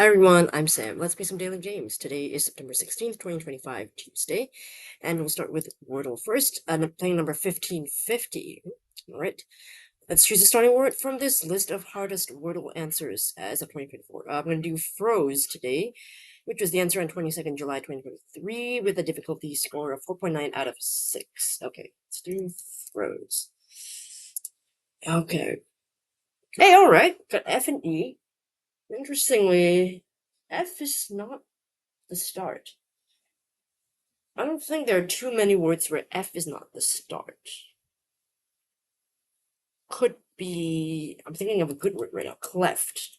Hi everyone, I'm Sam. Let's play some daily games. Today is September 16th, 2025, Tuesday, and we'll start with Wordle first. I'm playing number 1550. Alright, let's choose a starting word from this list of hardest Wordle answers as of 2024. I'm going to do froze today, which was the answer on 22nd July 2023, with a difficulty score of 4.9 out of 6. Okay, let's do froze. Okay. Hey, alright, got F and E. Interestingly, F is not the start. I don't think there are too many words where F is not the start. Could be, I'm thinking of a good word right now, cleft.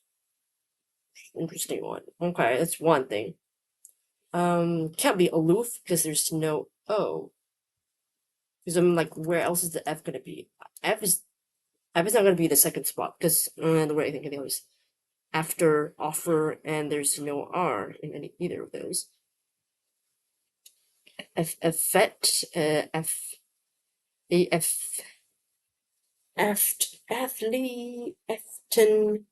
Interesting one. Okay, that's one thing. Can't be aloof because there's no O. Because I'm like, where else is the F gonna be? F is not gonna be the second spot because the way I think of it is after offer and there's no R in either of those. Effect, F, A, F, Aftly, Efton,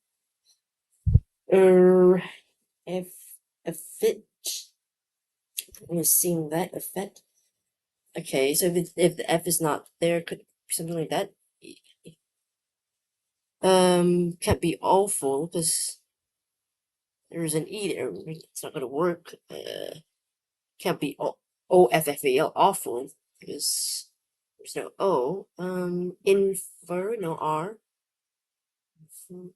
F, Effit. I'm seeing that effect. Okay, so if the F is not there, could be something like that. Can't be awful because there's an E there. It's not gonna work. Can't be OFFAL awful because there's no O. Infer, no R. What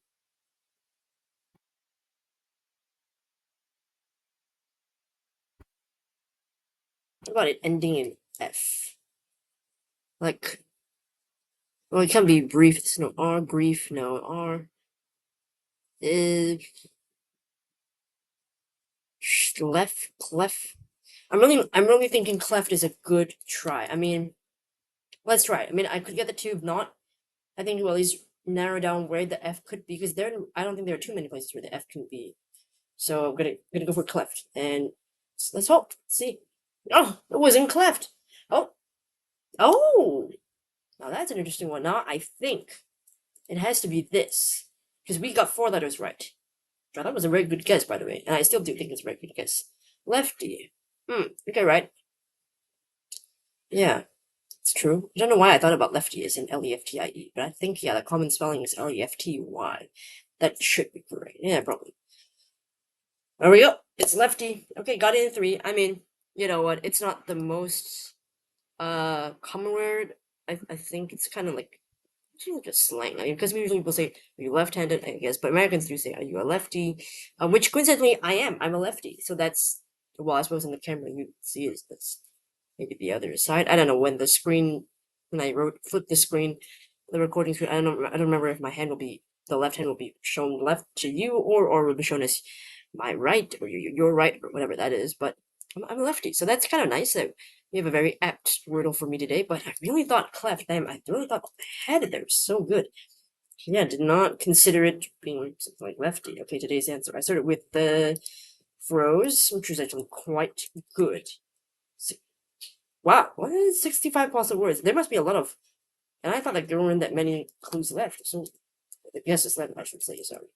about it ending in F? Like, well, it can't be brief. It's no R. Brief, no R. Clef. I'm really thinking cleft is a good try. I mean, let's try it. I mean, I could get the two. If not, I think we'll at least narrow down where the F could be because I don't think there are too many places where the F can be. So I'm gonna go for cleft and let's hope. See. Oh, it wasn't cleft. Oh, oh. Now that's an interesting one. Now I think it has to be this because we got 4 letters right. That was a very good guess, by the way, and I still do think it's a very good guess. Lefty. Okay, right. Yeah, it's true. I don't know why I thought about lefty as in Leftie, but I think, yeah, the common spelling is Lefty. That should be correct. Yeah, probably. There we go. It's lefty. Okay, got it in 3. I mean, you know what? It's not the most common word. I think it's kind of like just slang. I mean, because usually people say, are you left-handed? I guess, but Americans do say, are you a lefty? Which coincidentally, I am. I'm a lefty. So that's, well, I suppose in the camera you see is that's maybe the other side. I don't know when I flipped the screen, the recording screen. I don't remember if my hand will be, the left hand will be shown left to you or will be shown as my right or your right or whatever that is. But I'm a lefty, so that's kind of nice that we have a very apt Wordle for me today. But I really thought cleft. Damn, I really thought the head there was so good. Yeah, did not consider it being something like lefty. Okay, today's answer. I started with the froze, which was actually quite good. Wow, what is 65 possible words? There must be a lot of, and I thought like there weren't that many clues left. So yes, it's left. I should say sorry.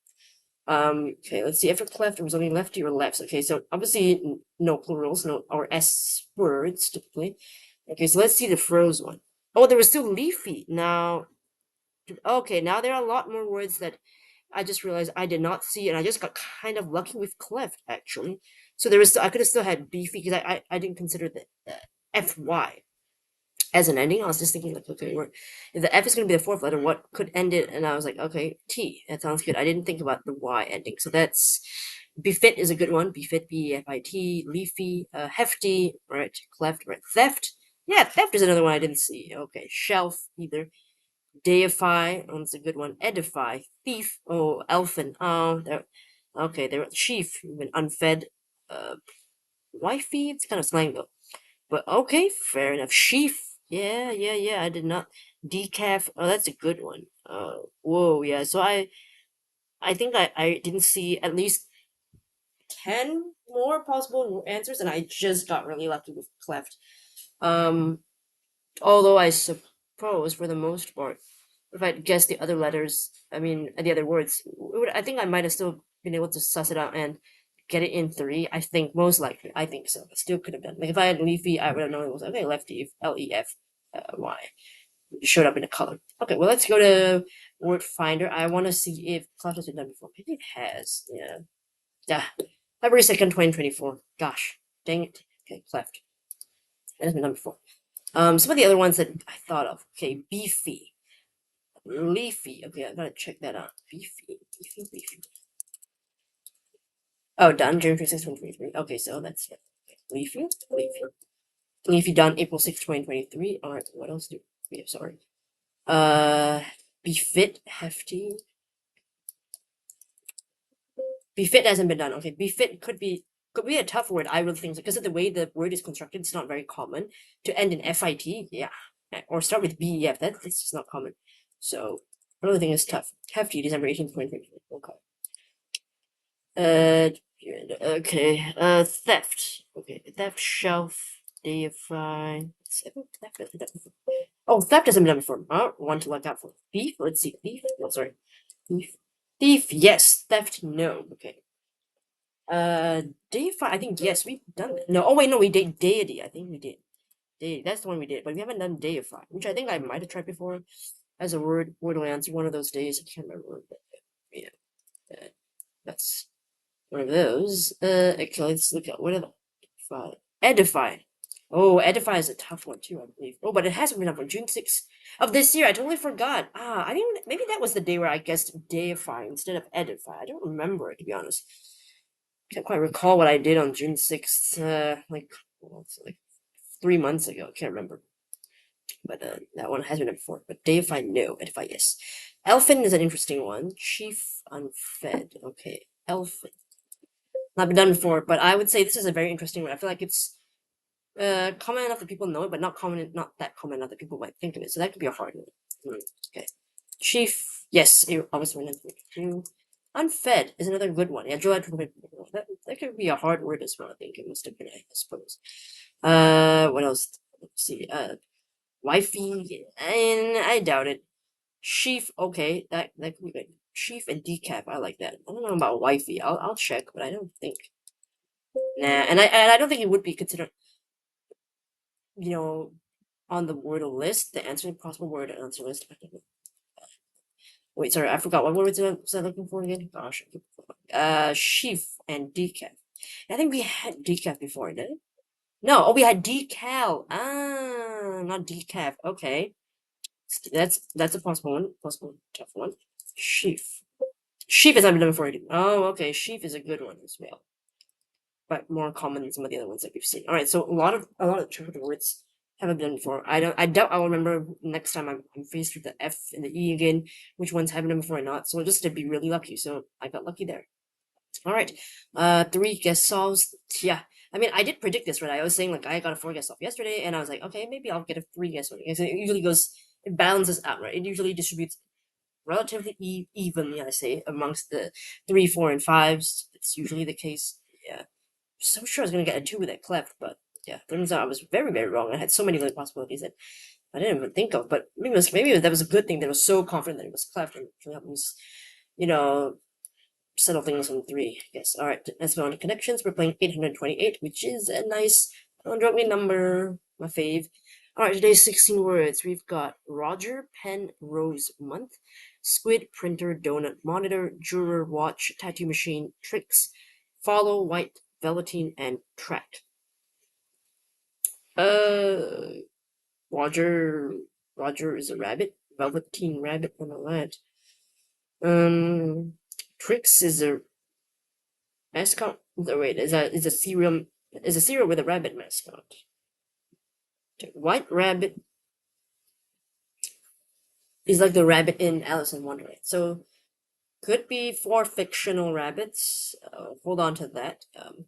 Okay, let's see. After cleft, it was only lefty or lefts. Okay, so obviously no plurals, no or S words typically. Okay, so let's see the froze one. Oh, there was still leafy. Now, okay, now there are a lot more words that I just realized I did not see, and I just got kind of lucky with cleft actually. So there was I could have still had beefy because I didn't consider the FY as an ending. I was just thinking like, okay, if the F is going to be the 4th letter, what could end it? And I was like, okay, T. That sounds good. I didn't think about the Y ending. So that's befit is a good one. Befit, B-F-I-T, leafy, hefty, right? Cleft, right? Theft. Yeah, theft is another one I didn't see. Okay, shelf either. Deify, that's a good one. Edify, thief. Oh, elfin. Oh, there. Okay, there. Sheaf, even unfed. Wifey. It's kind of slang though. But okay, fair enough. Sheaf. Yeah. I did not. Decaf. Oh, that's a good one. Whoa, yeah. So I think I didn't see at least 10 more possible answers, and I just got really lucky with cleft. Although I suppose for the most part, if I'd guessed the other letters, I mean the other words, I think I might have still been able to suss it out and get it in 3. I think most likely. I think so. I still could have done. Like if I had leafy, I would have known it was okay. Lefty, LEFY. It showed up in the color. Okay, well let's go to word finder. I want to see if cleft has been done before. Maybe it has. Yeah. Yeah. February 2nd, 2024. Gosh, dang it. Okay, cleft. That has been done before. Some of the other ones that I thought of. Okay, beefy, leafy. Okay, I gotta check that out. Beefy. Oh, done June 26, 2023. Okay, so that's it. Okay. Leafy done April 6, 2023. All right, what else do we have? Sorry. Befit, hefty. Befit hasn't been done. Okay, befit could be a tough word. I would think because of the way the word is constructed. It's not very common to end in fit. Yeah, or start with bef. That's just not common. So I really think it's tough. Hefty, December 18th, 2023. Okay. Okay. Theft. Okay, theft, shelf, deify. Oh, theft hasn't been done before. Oh, one to look out for. Thief. Let's see. Thief. Oh, sorry. Thief. Thief. Yes. Theft. No. Okay. Deify. I think yes, we've done it. No. Oh wait, no, we did deity. I think we did. Deity. That's the one we did, but we haven't done deify, which I think I might have tried before as a wordle answer one of those days. I can't remember. But yeah. That's one of those. Okay, let's look at what are the edify. Oh, edify is a tough one too, I believe. Oh, but it hasn't been up on June 6th of this year. I totally forgot. I didn't. Maybe that was the day where I guessed deify instead of edify. I don't remember it, to be honest. Can't quite recall what I did on June 6th. Like 3 months ago. I can't remember. But that one has been done before. But deify, no. Edify, yes. Elfin is an interesting one. Chief unfed. Okay. Elfin. Not been done before, but I would say this is a very interesting one. I feel like it's common enough that people know it, but not that common enough that people might think of it. So that could be a hard one. Okay. Chief, yes, obviously two. Unfed is another good one. Yeah, July 2024. That could be a hard word as well. I think it must have been, I suppose. What else? Let's see. Wifey, and I doubt it. Sheaf, okay, that could be good. Sheaf and decaf, I like that. I don't know about wifey. I'll check, but I don't think. Nah, and I don't think it would be considered, on the Wordle list, the answer possible word answer list. Wait, sorry, I forgot what word was I looking for again? Gosh, sheaf and decaf. I think we had decaf before, did it? No, oh, we had decal. Ah, not decaf. Okay, that's a possible tough one. Sheaf. Sheaf is I've done before. Oh, okay. Sheaf is a good one as well, but more common than some of the other ones that we've seen. All right, so a lot of tricky words haven't been done before. I doubt I'll remember next time I'm faced with the F and the E again, which ones haven't done before or not. So just to be really lucky. So I got lucky there. All right, 3 guess solves. Yeah, I mean I did predict this, right? I was saying like I got a 4 guess solve yesterday, and I was like, okay, maybe I'll get a 3 guess one. It usually it balances out, right? It usually distributes relatively evenly, I say, amongst the 3, 4, and 5s. It's usually the case. Yeah. So sure I was gonna get a 2 with that cleft, but yeah, turns out I was very, very wrong. I had so many other possibilities that I didn't even think of. But maybe that was a good thing that I was so confident that it was cleft and helped me, you know, settle things on 3. Yes. All right. Let's go on to connections. We're playing 828, which is a nice drop me number, my fave. All right. Today's 16 words. We've got Roger, pen, rose, month, squid, printer, donut, monitor, juror, watch, tattoo machine, tricks, follow, white, velveteen, and track. Uh, Roger. Roger is a rabbit. Velveteen rabbit on the land. Tricks is a mascot. Oh, wait, is a cereal with a rabbit mascot. White rabbit is like the rabbit in Alice in Wonderland. So could be 4 fictional rabbits. Hold on to that. I'll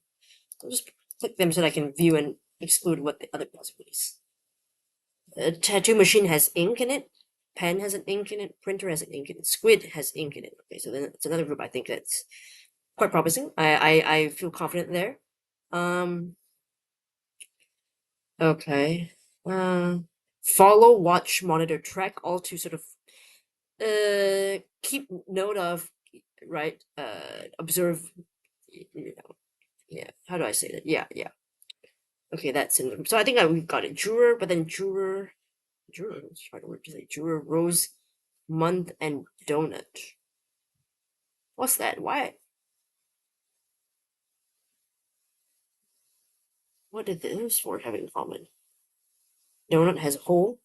just click them so that I can view and exclude what the other possibilities. Tattoo machine has ink in it. Pen has an ink in it. Printer has an ink in it. Squid has ink in it. Okay, so then it's another group I think that's quite promising. I feel confident there. Okay. Follow, watch, monitor, track, all to sort of keep note of, right? Observe. You know, yeah. How do I say that? Yeah, yeah. Okay, that's in. So I think we got it. Juror, but then juror. It's hard word to say. Juror, rose, month, and donut. What's that? Why? What did those four have in common? Donut has a hole.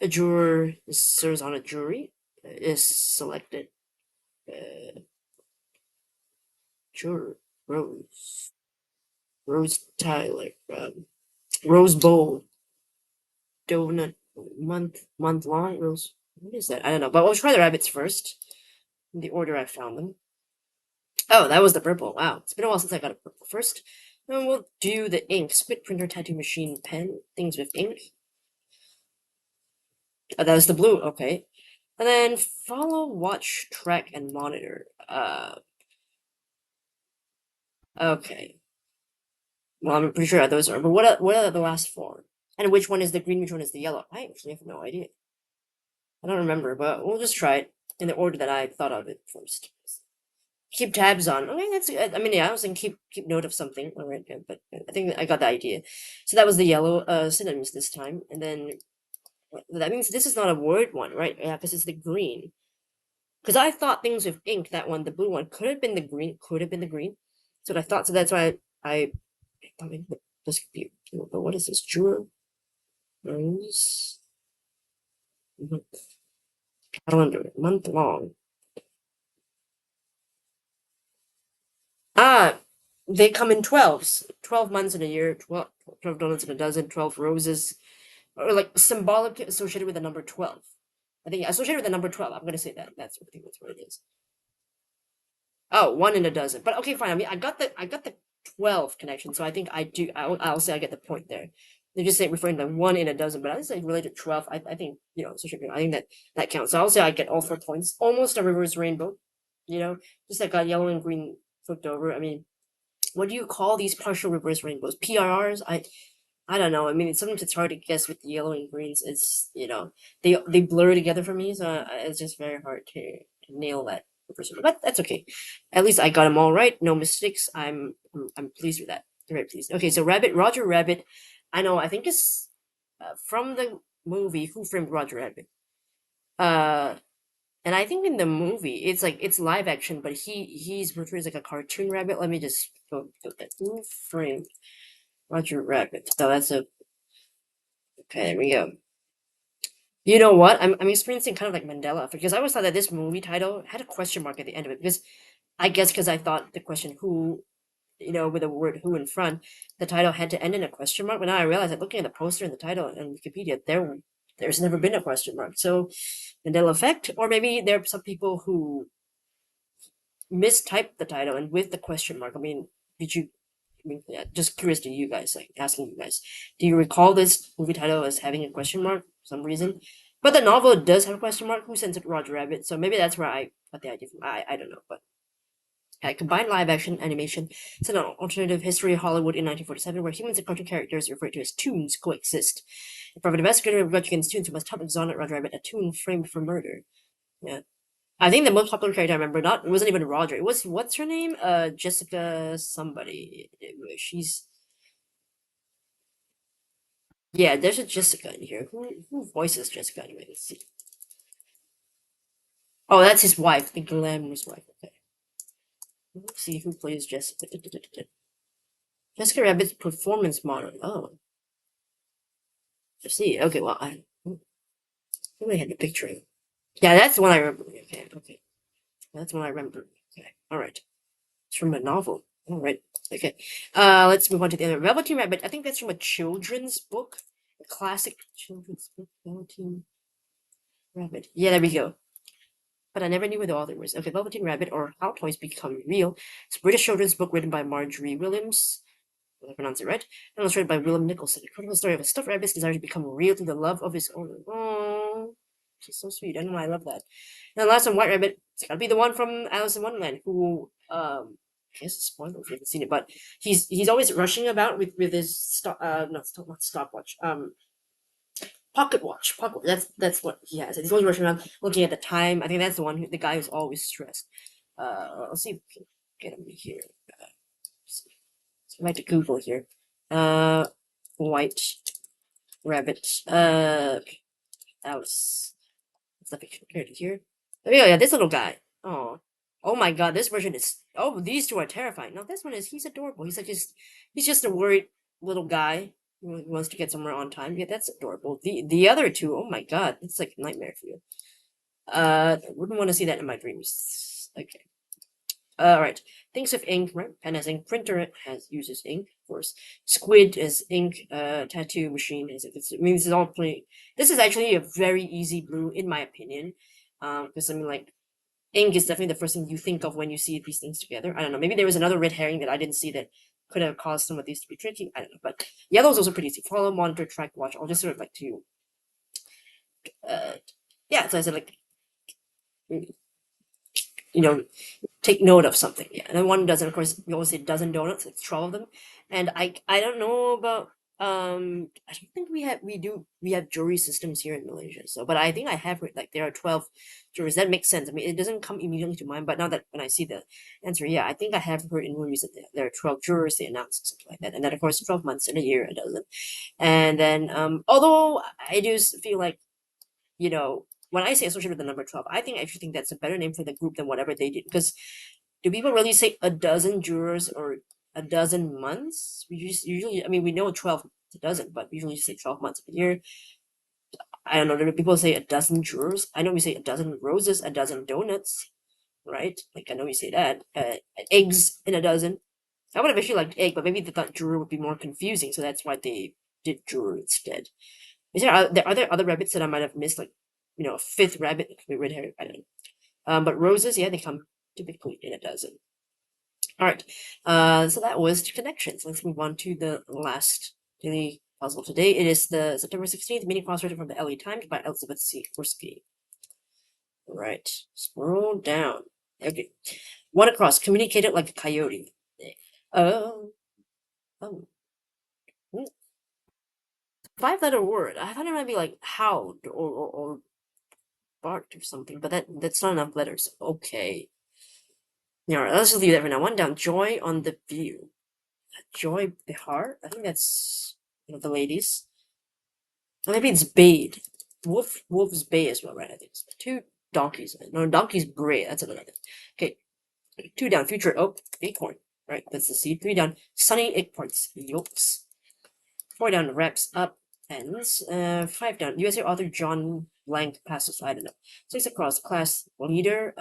A juror serves on a jury. Is selected. Uh, juror, rose, Rose Tyler, Rose Bowl, donut, month long, Rose. What is that? I don't know. But we'll try the rabbits first. In the order I found them. Oh, that was the purple. Wow, it's been a while since I got a purple first. And we'll do the ink. Spit printer, tattoo machine, pen, things with ink. Oh, that was the blue. Okay. And then follow, watch, track, and monitor. Okay. Well, I'm pretty sure those are. But what are the last four? And which one is the green? Which one is the yellow? I actually have no idea. I don't remember, but we'll just try it in the order that I thought of it first. Keep tabs on. Okay, that's good. I mean, yeah, I was thinking keep note of something. All right, yeah, but I think I got the idea. So that was the yellow synonyms this time, and then that means this is not a word one, right? Yeah, because it's the green. Because I thought things with ink, that one, the blue one, could have been the green. Could have been the green. So I thought. So that's why I thought maybe this could be. But what is this? Juror, rose, calendar, month long. Ah, they come in 12s. 12 months in a year, 12 donuts in a dozen, 12 roses, or like symbolic associated with the number 12. I think associated with the number 12. I'm going to say that. I think that's what it is. Oh, one in a dozen. But okay, fine. I mean, I got the 12 connection, so I think I do. I'll say I get the point there. They just say referring to one in a dozen, but I say related to 12. I think, associated. I think that counts. So I'll say I get all 4 points. Almost a reverse rainbow. Just like got yellow and green flipped over. I mean, what do you call these partial reverse rainbows? PRRs? I don't know. I mean, sometimes it's hard to guess with the yellow and greens. It's they blur together for me, so it's just very hard to nail that reverse rainbow. But that's okay. At least I got them all right. No mistakes. I'm pleased with that. Very pleased. Okay, so Roger Rabbit. I know. I think it's from the movie Who Framed Roger Rabbit. Uh, and I think in the movie it's live action, but he's portrayed as like a cartoon rabbit. Let me just go that. Who Framed Roger Rabbit. So that's a okay. There we go. You know what? I'm experiencing kind of like Mandela effect because I always thought that this movie title had a question mark at the end of it because I guess because I thought the question who, with the word who in front, the title had to end in a question mark. But now I realize that looking at the poster and the title and Wikipedia, there's never been a question mark. So Mandela effect, or maybe there are some people who mistyped the title and with the question mark. I mean, did you? I mean, yeah, just curious to you guys, like asking you guys, do you recall this movie title as having a question mark for some reason? But the novel does have a question mark. Who sent it? Roger Rabbit. So maybe that's where I got the idea from. I don't know, but combined live action animation set an alternative history of Hollywood in 1947, where humans and cartoon characters referred to as toons coexist. A private investigator of grudge against toons who must help exonerate Roger Rabbit, a toon framed for murder. Yeah. I think the most popular character I remember it wasn't even Roger. It was what's her name? Jessica somebody. She's yeah. There's a Jessica in here. Who voices Jessica anyway? Let's see. Oh, that's his wife, the glamorous wife. Okay. Let's see who plays Jessica. Jessica Rabbit's performance model. Oh, I see. Okay, well I really had the picture. Yeah, that's the one I remember. Okay, okay. That's one I remember. Okay, all right. It's from a novel. All right. Okay. Let's move on to the other Velveteen Rabbit. I think that's from a children's book, a classic children's book. Velveteen Rabbit. Yeah, there we go. But I never knew who the author was. Okay, Velveteen Rabbit or How Toys Become Real. It's a British children's book written by Marjorie Williams. Did I pronounce it right? Illustrated by Willem Nicholson. A critical story of a stuffed rabbit's desire to become real through the love of his owner. Oh, she's so sweet. I know I love that. And the last one, White Rabbit. It's gotta be the one from Alice in Wonderland, who I guess it's a spoiler if you haven't seen it, but he's always rushing about with his not stopwatch, pocket watch. That's what he has. He's always rushing around looking at the time. I think that's the one the guy who's always stressed. Let's see if we can get him here. So I like to Google here. White rabbit. Alice. What's the fiction character here? Oh yeah, this little guy. Oh, oh my God, this version is. Oh, these two are terrifying. No, this one is. He's adorable. He's just a worried little guy who wants to get somewhere on time. Yeah, that's adorable. The other two. Oh my God, it's like a nightmare for you. I wouldn't want to see that in my dreams. Okay. All right. Thinks of ink, right? Pen has ink. Printer has uses ink, of course. Squid is ink. Tattoo machine is. I mean, this is all pretty. This is actually a very easy blue, in my opinion. Because I mean, like, ink is definitely the first thing you think of when you see these things together. I don't know. Maybe there was another red herring that I didn't see that could have caused some of these to be tricky. I don't know. But yellow is also pretty easy. Follow, monitor, track, watch. I'll just sort of like to. Uh, yeah. So I said like, you know, take note of something. Yeah, and then one dozen, of course, we always say dozen donuts. It's 12 of them, and I don't know about I don't think we have jury systems here in Malaysia. So, but I think I have heard like there are 12 juries. That makes sense. I mean, it doesn't come immediately to mind, but now that when I see the answer, yeah, I think I have heard in movies that there are 12 jurors. They announce something like that, and then of course 12 months in a year, a dozen, and then although I do feel like when I say associated with the number 12, I actually think that's a better name for the group than whatever they did. Because do people really say a dozen jurors or a dozen months? We usually, I mean, we know 12 is a dozen, but we usually say 12 months a year. I don't know. Do people say a dozen jurors? I know we say a dozen roses, a dozen donuts, right? Like, I know we say that. Eggs in a dozen. I would have actually liked egg, but maybe they thought juror would be more confusing, so that's why they did juror instead. Are there other rabbits that I might have missed, like a fifth rabbit that could be red hair? I don't know. But roses, yeah, they come typically in a dozen. All right. So that was connections. Let's move on to the last daily puzzle today. It is the September 16th mini crossword from the LA Times by Elizabeth C. Forsky. All right. Scroll down. Okay. One across. Communicated like a coyote. Oh. Oh. 5-letter word. I thought it might be like howled or barked or something, but that's not enough letters. Okay. Yeah, all right, let's just leave that for now. One down. Joy on the view. Joy Bihar. I think that's the ladies. Or maybe it's Bade. Wolf's Bay as well, right? I think it's two donkeys. No, donkey's bray. That's another thing. Okay. 2 down. Future oak. Acorn. Right. That's the seed. 3 down. Sunny eggplants. Yolks. 4 down. Wraps up. Ends. 5 down. USA author John Blank passes. I don't know. 6 across. Class leader.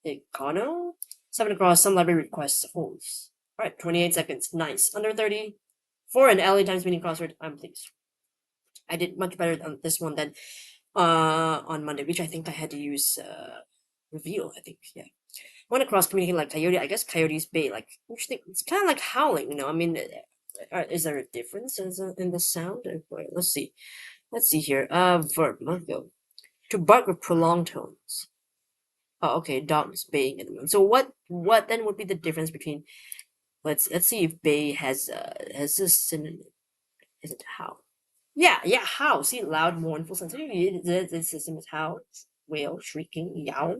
Econo. 7 across. Some library requests holds. All right. 28 seconds. Nice. Under 30. For an LA Times meeting crossword, I'm pleased. I did much better on this one than on Monday, which I think I had to use reveal. I think, yeah. One across communicating like coyote. I guess coyotes bay. Like, interesting. It's kind of like howling. I mean, is there a difference in the sound? Wait, let's see. Let's see here. Verb. Let's go. To bark with prolonged tones. Oh, okay. Dogs baying in the moon. So what then would be the difference between? Let's see if bay has this synonym. Is it how? Yeah, how. See, loud, mournful, sensitive. The system is how. Wail, shrieking, yowl.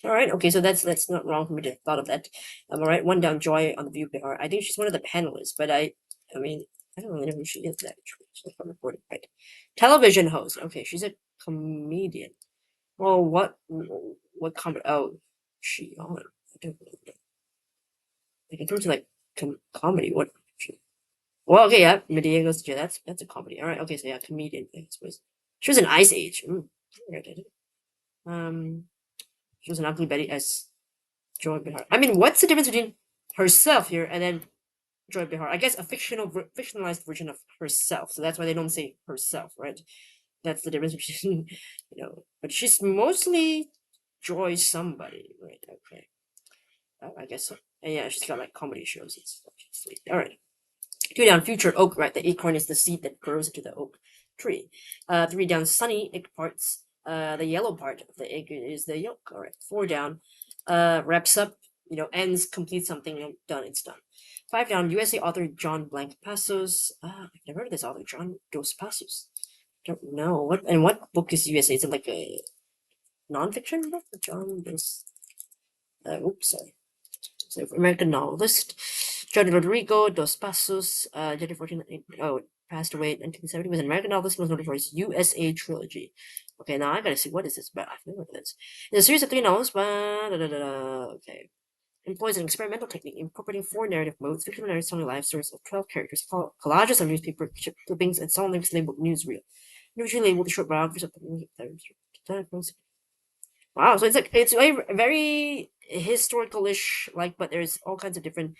All right, okay, so that's not wrong for me to have thought of that. All right, one down, Joy on the view bar. I think she's one of the panelists, but I mean, I don't really know who she is actually. She's not reported, right? Television host. Okay, she's a comedian. Well, what comedy? Oh, she on. I don't know. Like in terms of like comedy, what? Well, okay, yeah, Medea goes to jail. That's a comedy. All right, okay, so yeah, comedian. I suppose she was in Ice Age. She was an Ugly Betty as Joy Behar. I mean, what's the difference between herself here and then Joy Behar? I guess a fictionalized version of herself. So that's why they don't say herself, right? That's the difference between, But she's mostly Joy somebody, right? Okay, I guess so. And yeah, she's got like comedy shows and stuff. All right. 2 down, future oak, right? The acorn is the seed that grows into the oak tree. 3 down, sunny egg parts. The yellow part of the egg is the yolk. All right. 4 down, wraps up, ends, completes something, done, it's done. 5 down, USA author John Blank Passos. I've never heard of this author, John Dos Passos. Don't know. What book is USA? Is it like a nonfiction book? John Dos. Oops, sorry. So American novelist John Rodrigo dos Passos, January 14, passed away in 1970. Was an American novelist most noted for his USA trilogy. Okay, now I gotta see what is this about. I've never heard of this. It's a series of 3 novels. Okay. Employs an experimental technique incorporating 4 narrative modes, fictional narratives telling life stories of 12 characters, collages of newspaper clippings, and song links labeled newsreel. Usually labeled the short biographies of the wow, so it's like very historical-ish, like, but there's all kinds of different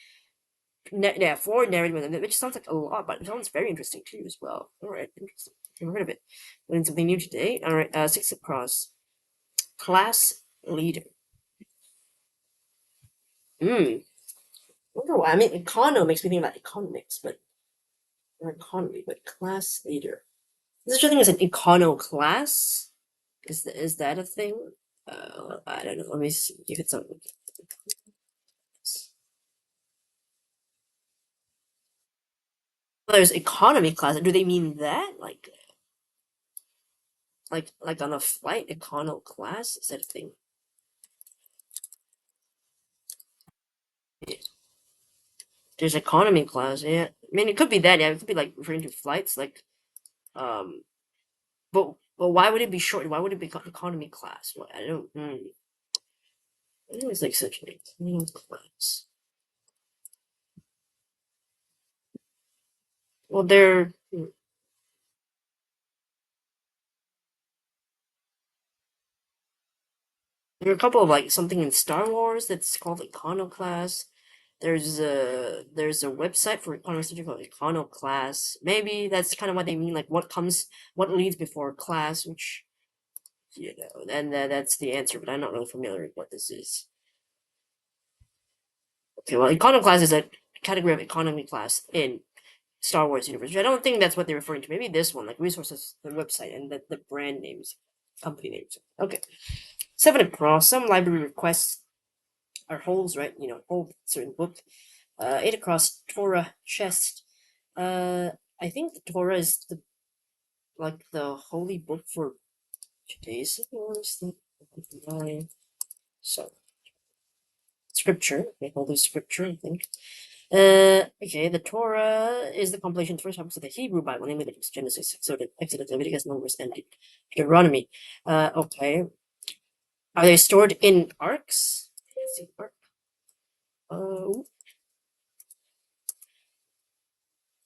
4 narrative, which sounds like a lot, but it sounds very interesting too as well. All right, interesting. Never heard of it. Learning something new today. All right, 6 across. Class leader. Hmm. Wonder why. I mean, econo makes me think about economics, but or economy, but class leader. Is there such a thing as an econo class? Is that a thing? I don't know. Let me see if it's something. There's economy class. Do they mean that? Like on a flight, econo class? Is that a thing? Yeah. There's economy class, yeah. I mean, it could be that, yeah. It could be like referring to flights, like, um, but why would it be short? Why would it be economy class? What I don't. I think it's like such an economy class. Well, there are a couple of like something in Star Wars that's called Iconoclass. There's a website for Iconoclass called Iconoclass. Maybe that's kind of what they mean, like what leads before class, which and that's the answer. But I'm not really familiar with what this is. Okay, well, Iconoclass is a category of economy class in Star Wars universe. I don't think that's what they're referring to. Maybe this one, like resources, the website, and the brand names, company names. Okay, 7 across. Some library requests are holes, right? Hold certain book. 8 across. Torah chest. I think the Torah is the holy book for Judaism. So scripture. Okay, holy scripture. I think. Okay, the Torah is the compilation of the first chapters of the Hebrew Bible, namely Leviticus, Genesis, Exodus, Leviticus, Numbers, and Deuteronomy. Okay. Are they stored in arks? Let's see, ark.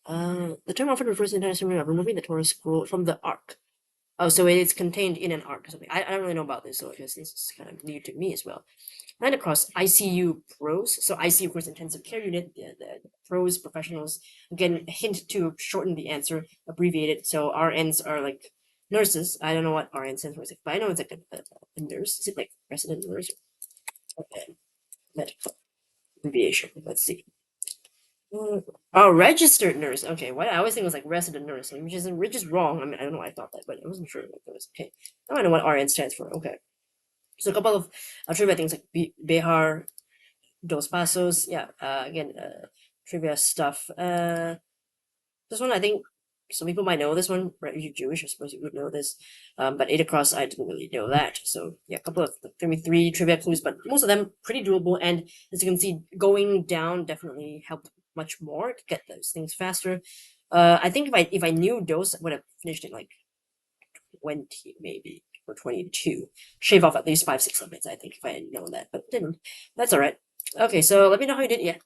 Uh, the term often refers to the entire of removing the Torah scroll from the ark. Oh, so it is contained in an ark or something. I don't really know about this, so I guess this is kind of new to me as well. 9 across. ICU pros. So ICU, of course, intensive care unit. The pros, professionals. Again, a hint to shorten the answer, abbreviate it. So RNs are like nurses. I don't know what RN stands for, but I know it's like a nurse. Is it like resident nurse? Okay, medical abbreviation. Let's see. Oh, registered nurse. Okay, what I always think it was like resident nurse, which is wrong. I mean, I don't know why I thought that, but I wasn't sure what it was. Okay, now I know what RN stands for. Okay, so a couple of trivia things like Behar, Dos Passos. Yeah, again, trivia stuff. This one I think some people might know this one. Right, you're Jewish, I suppose you would know this. But 8 across, I didn't really know that. So yeah, a couple of maybe 3 trivia clues, but most of them pretty doable. And as you can see, going down definitely helped much more to get those things faster. I think if I knew those, I would have finished it like 20 maybe or 22. Shave off at least 5-6 limits, I think, if I had known that, but didn't. That's all right. Okay, so let me know how you did. Yeah.